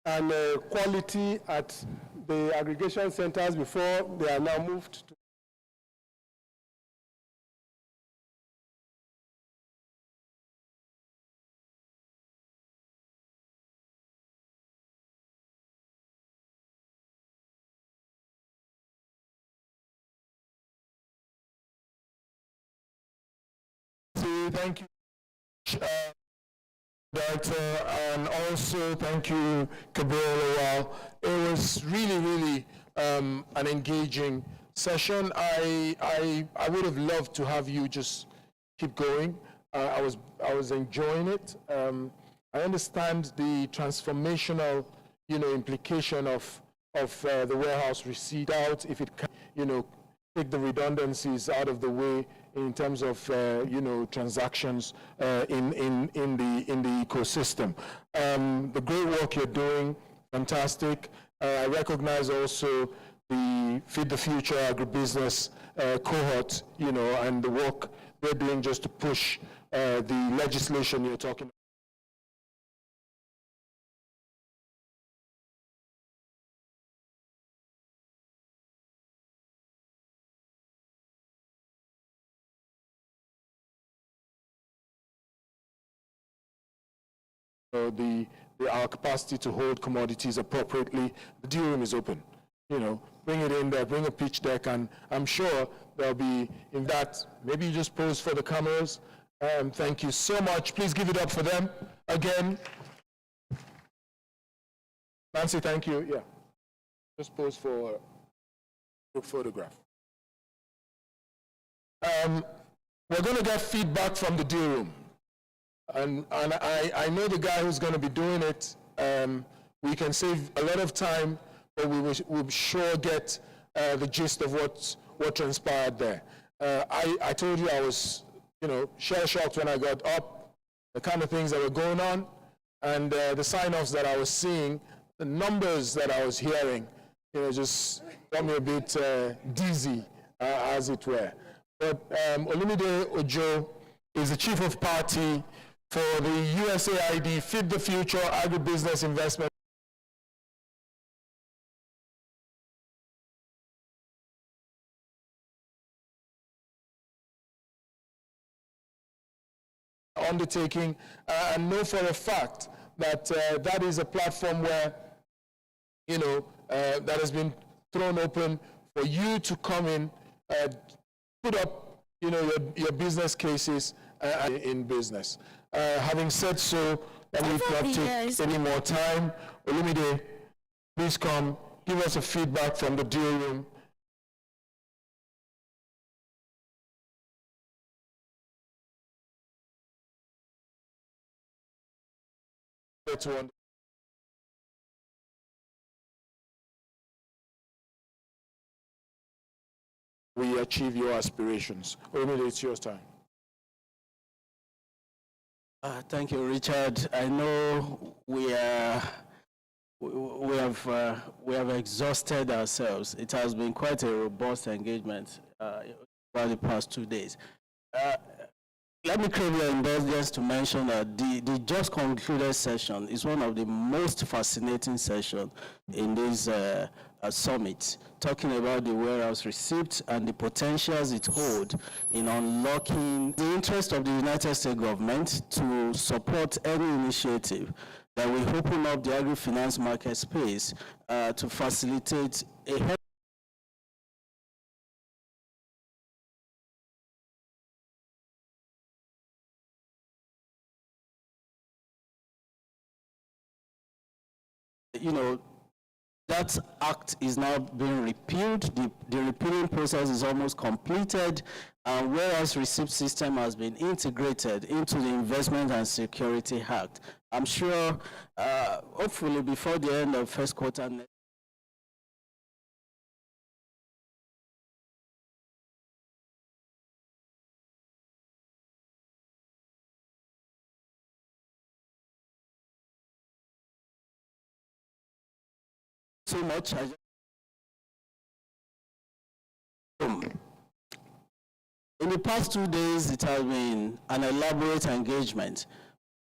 and quality at the aggregation centers before they are now moved to. Thank you, Director, and also thank you, Kabir Lawal. It was really an engaging session. I would have loved to have you just keep going. I was enjoying it. I understand the transformational, implication of the warehouse receipt out if it can, take the redundancies out of the way in terms of transactions in the ecosystem. The great work you're doing, fantastic. I recognize also the Feed the Future agribusiness cohort, and the work they're doing just to push the legislation you're talking about. Our capacity to hold commodities appropriately. The deal room is open. Bring it in there, bring a pitch deck, and I'm sure there'll be in that. Maybe you just pose for the cameras. Thank you so much. Please give it up for them again. Nancy, thank you. Yeah, just pose for a photograph. We're going to get feedback from the deal room. And I know the guy who's going to be doing it. We can save a lot of time, but we'll sure get the gist of what transpired there. I told you I was, shell-shocked when I got up, the kind of things that were going on, and the sign-offs that I was seeing, the numbers that I was hearing, just got me a bit dizzy, as it were. But Olumide Ojo is the chief of party for the USAID Feed the Future Agribusiness Investment. Undertaking, and know for a fact that that is a platform where, that has been thrown open for you to come in, put up, your business cases in business. Having said so, let me not take any more time. Olumide, please come, give us a feedback from the deal room. We achieve your aspirations. Olumide, it's your time. Thank you, Richard. I know we have exhausted ourselves. It has been quite a robust engagement over the past 2 days. Let me crave your indulgence to mention that the just concluded session is one of the most fascinating sessions in this summit, talking about the warehouse receipt and the potentials it holds in unlocking the interest of the United States government to support any initiative that will open up the agri-finance market space to facilitate a that act is now being repealed. The repealing process is almost completed, and whereas receipt system has been integrated into the Investment and Security Act. I'm sure, hopefully before the end of first quarter next so much. In the past 2 days, it has been an elaborate engagement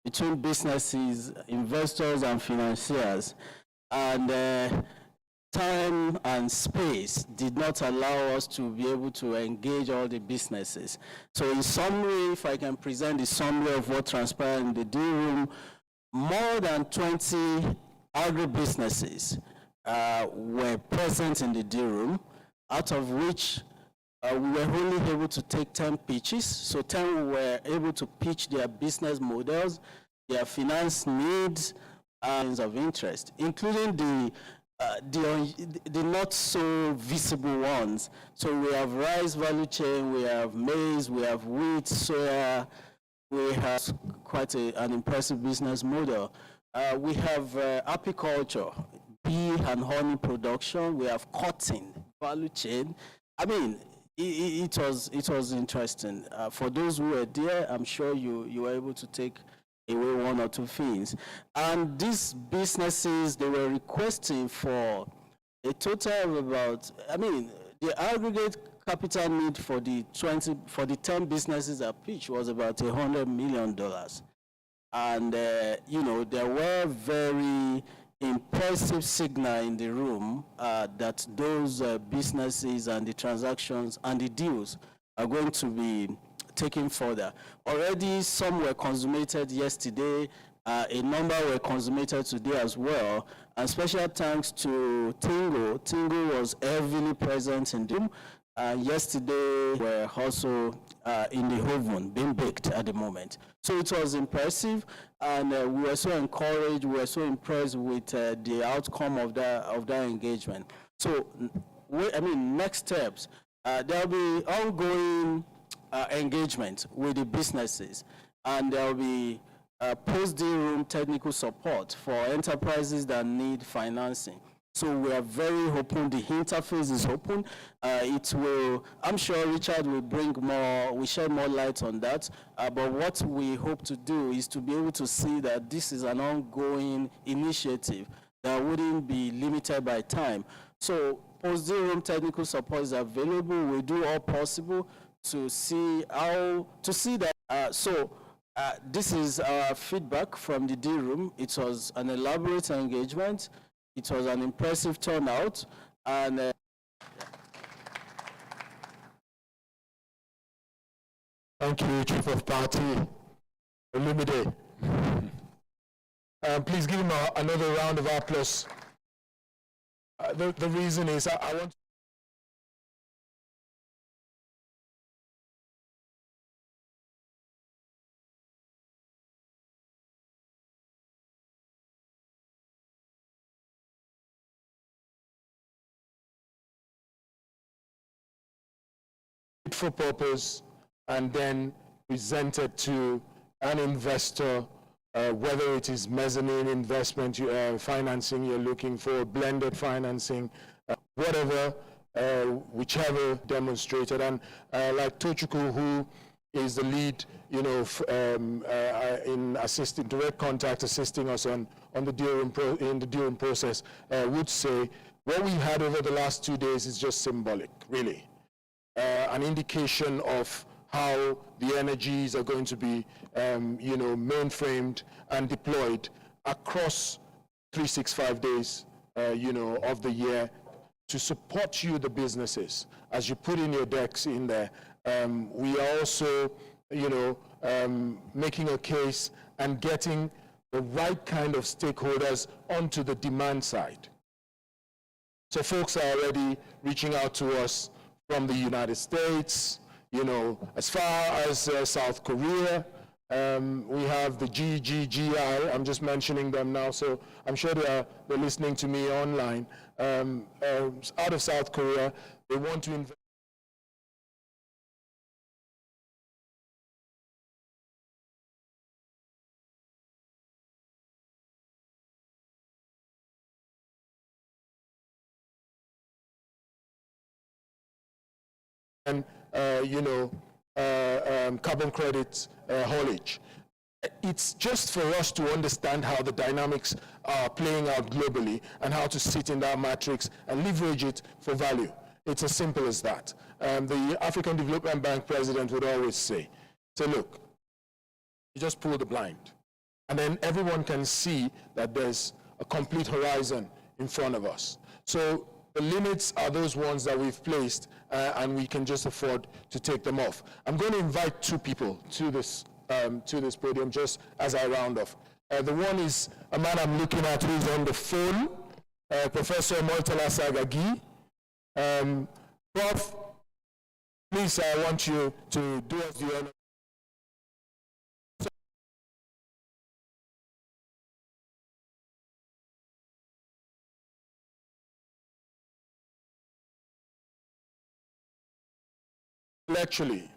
between businesses, investors, and financiers. And time and space did not allow us to be able to engage all the businesses. So in summary, if I can present the summary of what transpired in the deal room, more than 20 agribusinesses were present in the deal room, out of which we were only able to take 10 pitches. So 10 were able to pitch their business models, their finance needs, and of interest, including the not so visible ones. So we have rice value chain, we have maize, we have wheat, soya, we have quite an impressive business model. We have apiculture, bee and honey production, we have cotton value chain. I mean, it was interesting. For those who were there, I'm sure you were able to take away one or two things. And these businesses, they were requesting for a total of about, I mean, the aggregate capital need for the 10 businesses at pitch was about $100 million. And, you know, there were very impressive signal in the room that those businesses and the transactions and the deals are going to be taken further. Already some were consummated yesterday, a number were consummated today as well, and special thanks to Tingo. Tingo was heavily present in the room, and yesterday were also in the oven, being baked at the moment. So it was impressive, and we were so encouraged, we were so impressed with the outcome of that engagement. So, I mean, next steps, there'll be ongoing engagement with the businesses, and there'll be post-deal room technical support for enterprises that need financing. So we are very open, the interface is open. It will, I'm sure Richard will bring more, we shed more light on that, but what we hope to do is to be able to see that this is an ongoing initiative that wouldn't be limited by time. So post-deal room technical support is available. We do all possible to see that, this is our feedback from the deal room. It was an elaborate engagement. It was an impressive turnout, and Thank you, Chief of Party, Olumide. Please give him another round of applause. The reason is I want for purpose and then presented to an investor, whether it is mezzanine investment financing you're looking for, blended financing, whatever, whichever demonstrated. And like Tochukwu, who is the lead, you know, in assisting, direct contact, assisting us on the deal in the deal room process, would say what we had over the last 2 days is just symbolic, really. An indication of how the energies are going to be, you know, mainframed and deployed across 365 days, you know, of the year to support you, the businesses, as you put in your decks in there. We are also, you know, making a case and getting the right kind of stakeholders onto the demand side. So folks are already reaching out to us from the United States, you know, as far as South Korea, We have the GGGI, I'm just mentioning them now, so I'm sure they're listening to me online. Out of South Korea, they want to invest and carbon credit haulage. It's just for us to understand how the dynamics are playing out globally and how to sit in that matrix and leverage it for value. It's as simple as that. The African Development Bank president would always say, look, you just pull the blind, and then everyone can see that there's a complete horizon in front of us. So the limits are those ones that we've placed, and we can just afford to take them off. I'm going to invite two people to this podium just as I round off. The one is a man I'm looking at who's on the phone, Professor Murtala Sagagi. Prof, please, I want you to do us the honor. Intellectually,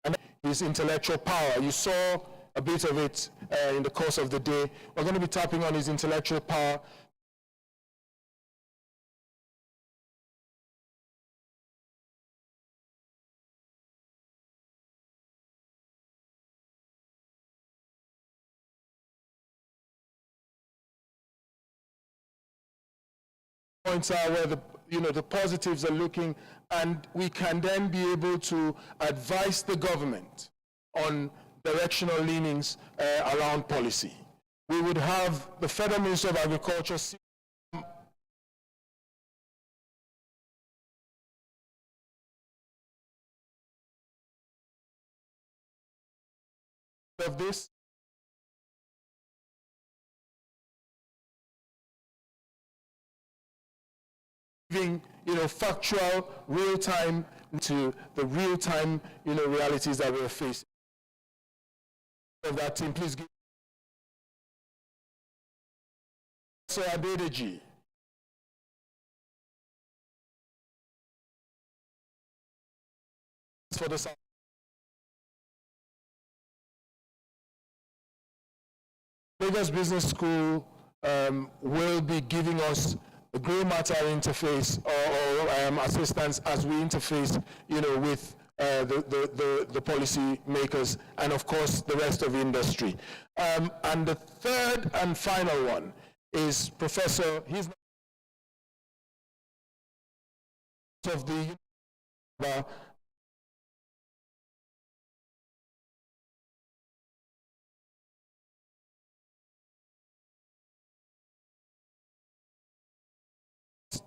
and his intellectual power. You saw a bit of it in the course of the day. We're going to be tapping on his intellectual power. Points out where the positives are looking, and we can then be able to advise the government on directional leanings around policy. We would have the Federal Minister of Agriculture of this. Giving, factual, real-time to the real-time, realities that we're facing. Of that team, please give. So Adedeji. For the Lagos Business School will be giving us the Grey Matter interface or assistance as we interface, with the policy makers and, of course, the rest of the industry. And the third and final one is Professor. He's of the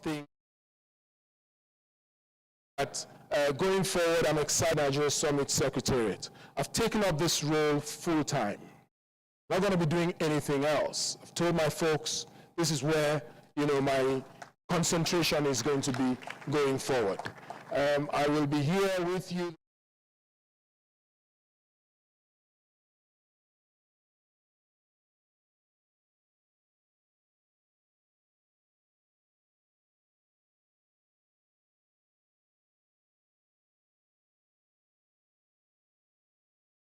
thing that going forward, I'm excited Nigeria Summit Secretariat. I've taken up this role full time. Not going to be doing anything else. I've told my folks this is where my concentration is going to be going forward. I will be here with you.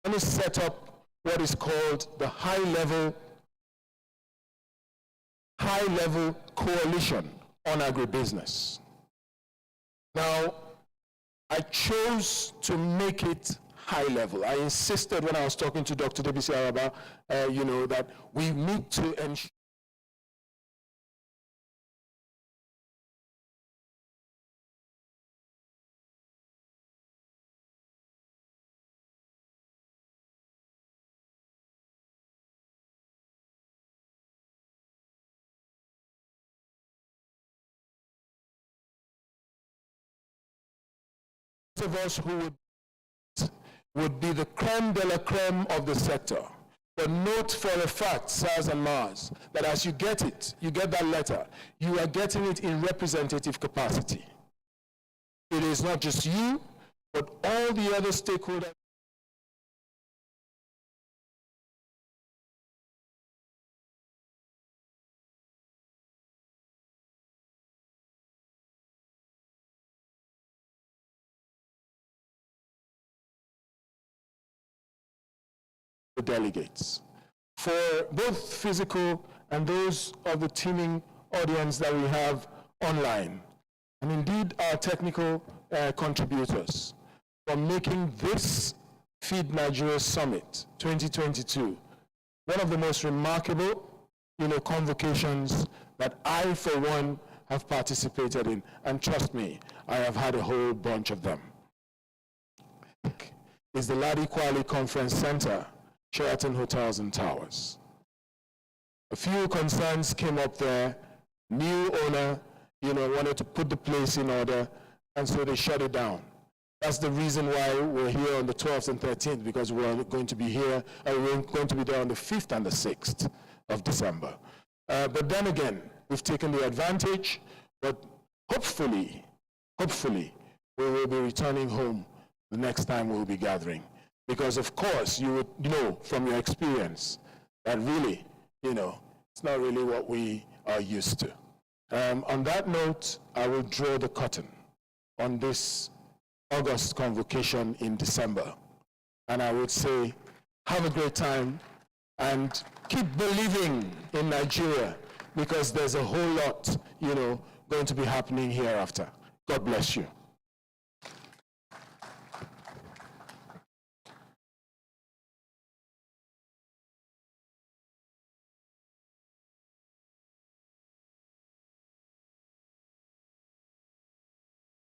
To set up what is called the high-level coalition on agribusiness. Now, I chose to make it high level. I insisted when I was talking to Dr. Debisi Araba, that we need to ensure of us who would be the creme de la creme of the sector. But note for a fact, SARS and MARS, that as you get that letter, you are getting it in representative capacity. It is not just you, but all the other stakeholders the delegates. For both physical and those of the teaming audience that we have online, and indeed our technical contributors, for making this Feed Nigeria Summit 2022 one of the most remarkable, convocations that I, for one, have participated in. And trust me, I have had a whole bunch of them. Is the Ladi Kwali Conference Center, Sheraton Hotels and Towers. A few concerns came up there. New owner, wanted to put the place in order, and so they shut it down. That's the reason why we're here on the 12th and 13th, because we're going to be here, we're going to be there on the 5th and the 6th of December. But then again, we've taken the advantage, but hopefully, we will be returning home the next time we'll be gathering. Because of course, you would know from your experience that really, it's not really what we are used to. On that note, I will draw the curtain on this August convocation in December. And I would say, have a great time and keep believing in Nigeria, because there's a whole lot, going to be happening hereafter. God bless you.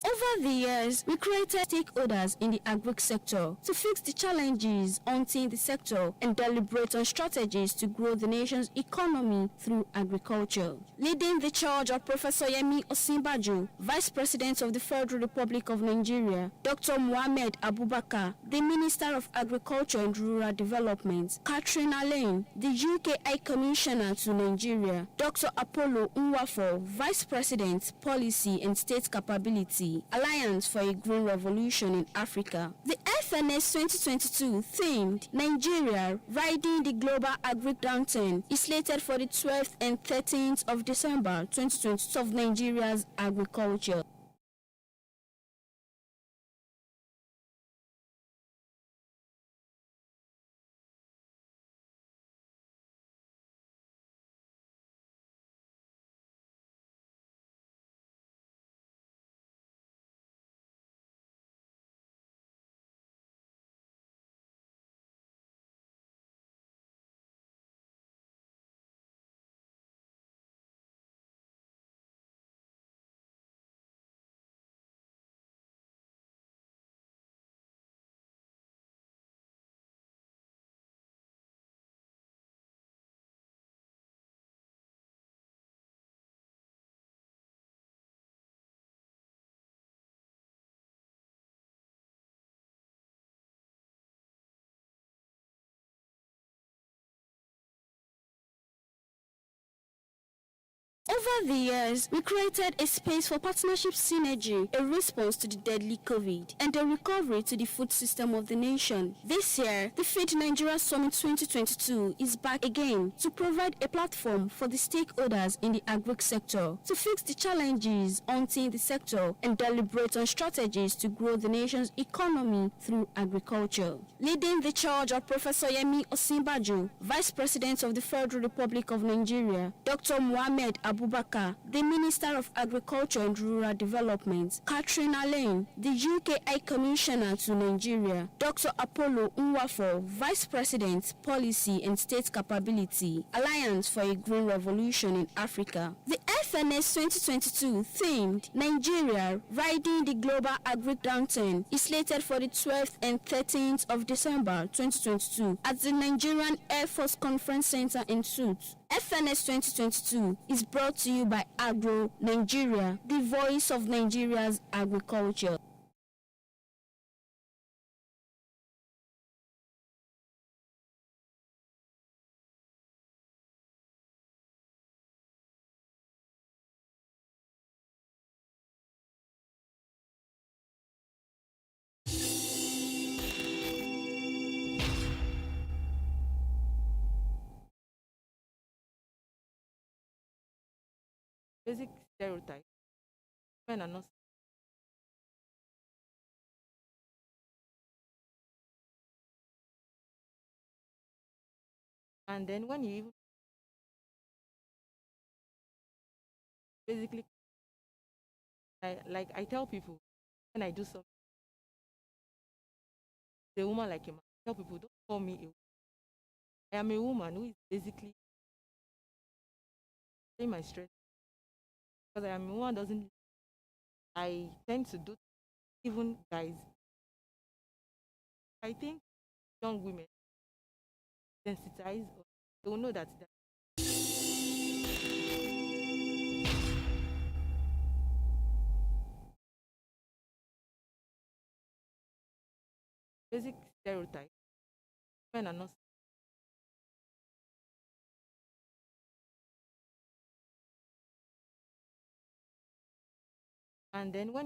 Over the years, we created stakeholders in the agri sector to fix the challenges haunting the sector and deliberate on strategies to grow the nation's economy through agriculture. Leading the charge are Professor Yemi Osinbajo, Vice President of the Federal Republic of Nigeria, Dr. Mohammed Abubakar, the Minister of Agriculture and Rural Development, Catherine Alain, the UK High Commissioner to Nigeria, Dr. Apollo Nwafo, Vice President, Policy and State Capability, Alliance for a Green Revolution in Africa. The FNS 2022 themed Nigeria Riding the Global Agri Downturn is slated for the 12th and 13th of December 2022 of Nigeria's agriculture. Over the years, we created a space for partnership synergy, a response to the deadly COVID, and a recovery to the food system of the nation. This year, the Feed Nigeria Summit 2022 is back again to provide a platform for the stakeholders in the agri sector to fix the challenges haunting the sector and deliberate on strategies to grow the nation's economy through agriculture. Leading the charge are Professor Yemi Osinbajo, Vice President of the Federal Republic of Nigeria, Dr. Mohammed Abubakar, the Minister of Agriculture and Rural Development, Catherine Alain, the UK High Commissioner to Nigeria, Dr. Apollo Nwafo, Vice President, Policy and State Capability, Alliance for a Green Revolution in Africa. The FNS 2022 themed Nigeria Riding the Global Agri Downturn is slated for the 12th and 13th of December 2022 at the Nigerian Air Force Conference Center in Suits. FNS 2022 is brought to you by Agro Nigeria, the voice of Nigeria's agriculture. basic stereotype. Men are not. And then when you even basically, I tell people when I do something, a woman like a man, I tell people don't call me a woman. I am a woman who is basically saying my strength because I am a woman doesn't. I tend to do even guys. I think young women sensitized, they will know that basic stereotype. Men are not. And then when